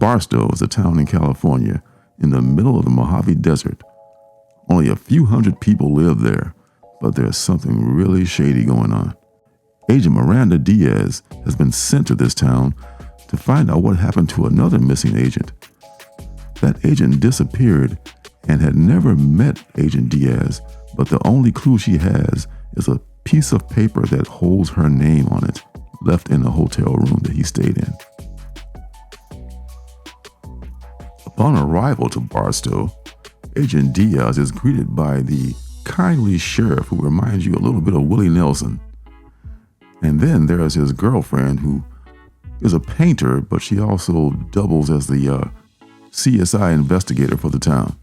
Barstow is a town in California in the middle of the Mojave Desert. Only a few hundred people live there, but there's something really shady going on. Agent Miranda Diaz has been sent to this town to find out what happened to another missing agent. That agent disappeared and had never met Agent Diaz, but the only clue she has is a piece of paper that holds her name on it, left in the hotel room that he stayed in. Upon arrival to Barstow, Agent Diaz is greeted by the kindly sheriff who reminds you a little bit of Willie Nelson. And then there's his girlfriend, who is a painter, but she also doubles as the CSI investigator for the town.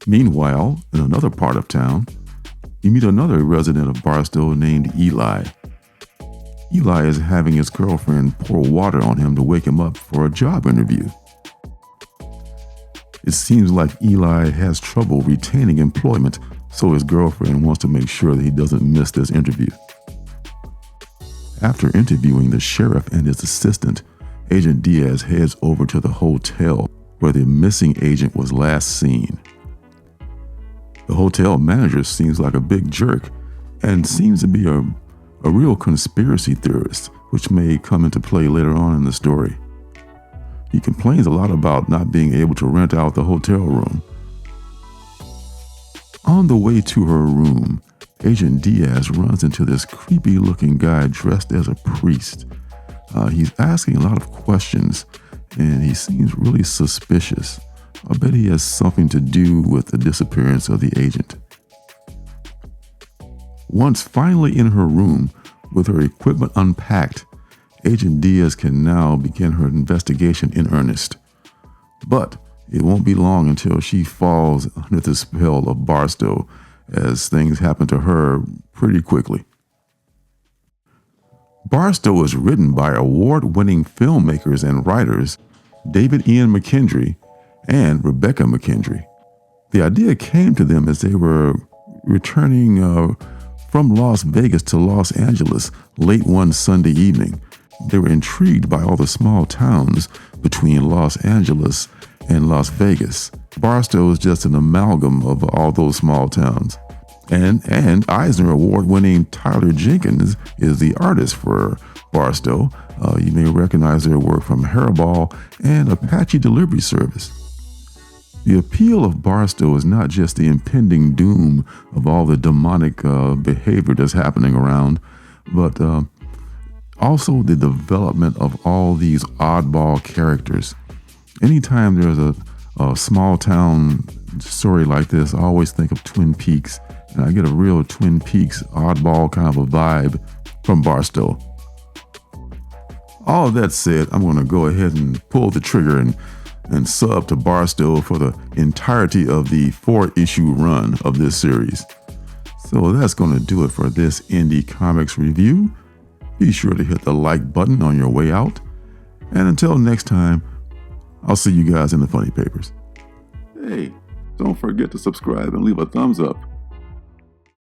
Meanwhile, in another part of town, you meet another resident of Barstow named Eli. Eli is having his girlfriend pour water on him to wake him up for a job interview. It seems like Eli has trouble retaining employment, so his girlfriend wants to make sure that he doesn't miss this interview. After interviewing the sheriff and his assistant, Agent Diaz heads over to the hotel where the missing agent was last seen. The hotel manager seems like a big jerk and seems to be a real conspiracy theorist, which may come into play later on in the story. He complains a lot about not being able to rent out the hotel room. On the way to her room, Agent Diaz runs into this creepy-looking guy dressed as a priest. He's asking a lot of questions, and he seems really suspicious. I bet he has something to do with the disappearance of the agent. Once finally in her room, with her equipment unpacked, Agent Diaz can now begin her investigation in earnest. But it won't be long until she falls under the spell of Barstow, as things happen to her pretty quickly. Barstow is written by award-winning filmmakers and writers David Ian McKendry and Rebecca McKendry. The idea came to them as they were returning from Las Vegas to Los Angeles late one Sunday evening. They were intrigued by all the small towns between Los Angeles and Las Vegas. Barstow is just an amalgam of all those small towns. And Eisner Award-winning Tyler Jenkins is the artist for Barstow. You may recognize their work from Hairball and Apache Delivery Service. The appeal of Barstow is not just the impending doom of all the demonic behavior that's happening around, but also the development of all these oddball characters. Anytime there's a small town story like this, I always think of Twin Peaks, and I get a real Twin Peaks oddball kind of a vibe from Barstow. All of that said, I'm going to go ahead and pull the trigger and sub to Barstow for the entirety of the 4-issue run of this series. So that's going to do it for this Indie Comics review. Be sure to hit the like button on your way out. And until next time, I'll see you guys in the funny papers. Hey, don't forget to subscribe and leave a thumbs up.